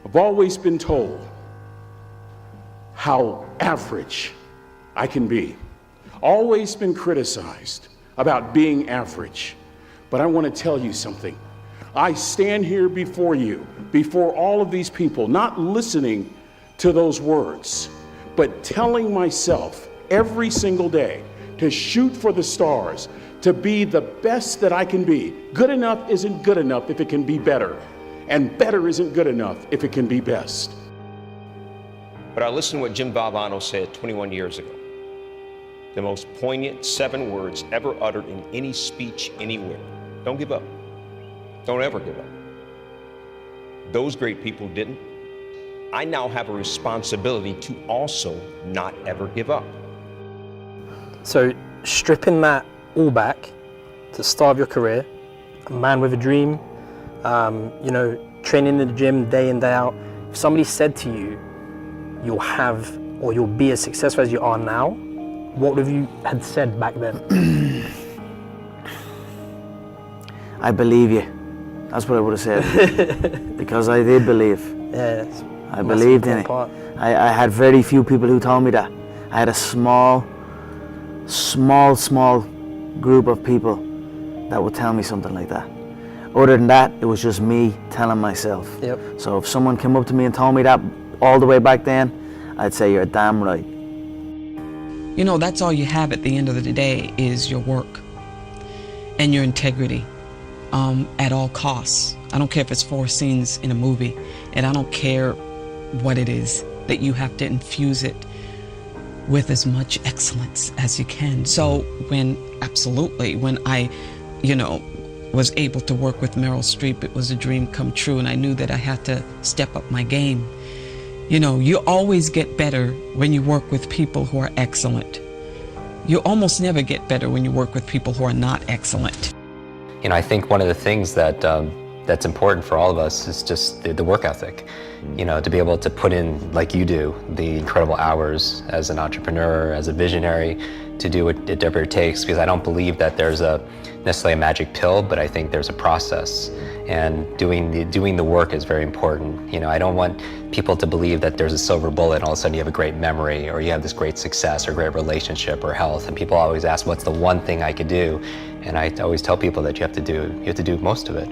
I've always been told how average I can be. Always been criticized about being average. But I want to tell you something. I stand here before you, before all of these people, not listening to those words, but telling myself every single day to shoot for the stars, to be the best that I can be. Good enough isn't good enough if it can be better, and better isn't good enough if it can be best. But I listened to what Jim Valvano said 21 years ago. The most poignant 7 words ever uttered in any speech anywhere. Don't give up. Don't ever give up. Those great people didn't. I now have a responsibility to also not ever give up. So stripping that all back to the start of your career, a man with a dream, training in the gym day in, day out. If somebody said to you, you'll have or you'll be as successful as you are now, what would you had said back then? I believe you. That's what I would have said. Because I did believe. Yeah, I believed in it. I had very few people who told me that. I had a small group of people that would tell me something like that. Other than that, it was just me telling myself. Yep. So if someone came up to me and told me that all the way back then, I'd say you're damn right. You know, that's all you have at the end of the day is your work and your integrity at all costs. I don't care if it's 4 scenes in a movie, and I don't care what it is, that you have to infuse it with as much excellence as you can. So when I, was able to work with Meryl Streep, it was a dream come true, and I knew that I had to step up my game. You always get better when you work with people who are excellent. You almost never get better when you work with people who are not excellent. I think one of the things that's important for all of us is just the work ethic. To be able to put in, like you do, the incredible hours as an entrepreneur, as a visionary, to do whatever it takes, because I don't believe that there's necessarily a magic pill, but I think there's a process, and doing the work is very important. I don't want people to believe that there's a silver bullet and all of a sudden you have a great memory, or you have this great success or great relationship or health, and people always ask, what's the one thing I could do? And I always tell people that you have to do most of it,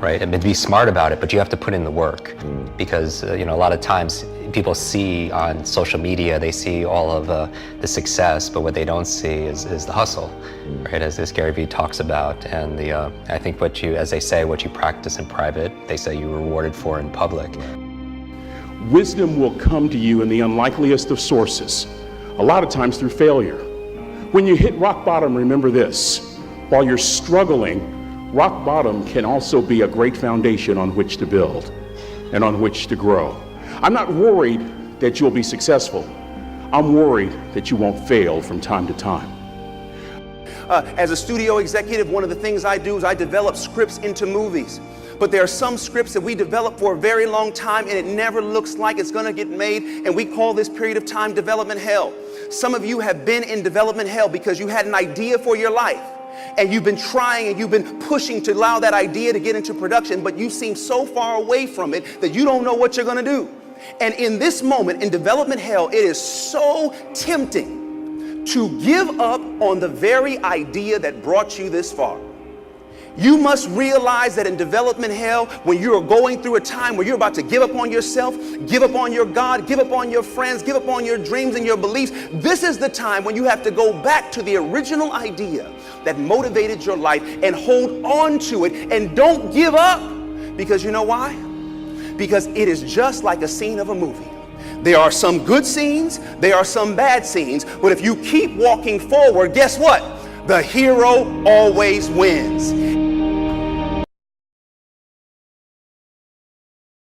right? And be smart about it, but you have to put in the work, because a lot of times people see on social media, they see all of the success, but what they don't see is the hustle, right? As Gary Vee talks about, and I think as they say, what you practice in private, they say you're rewarded for in public. Wisdom will come to you in the unlikeliest of sources, a lot of times through failure. When you hit rock bottom, remember this: while you're struggling, rock bottom can also be a great foundation on which to build and on which to grow. I'm not worried that you'll be successful. I'm worried that you won't fail from time to time. As a studio executive, one of the things I do is I develop scripts into movies. But there are some scripts that we develop for a very long time, and it never looks like it's going to get made, and we call this period of time development hell. Some of you have been in development hell because you had an idea for your life, and you've been trying and you've been pushing to allow that idea to get into production, but you seem so far away from it that you don't know what you're going to do. And in this moment, in development hell, it is so tempting to give up on the very idea that brought you this far. You must realize that in development hell, when you are going through a time where you're about to give up on yourself, give up on your God, give up on your friends, give up on your dreams and your beliefs, this is the time when you have to go back to the original idea that motivated your life and hold on to it, and don't give up. Because you know why? Because it is just like a scene of a movie. There are some good scenes, there are some bad scenes, but if you keep walking forward, guess what? The hero always wins.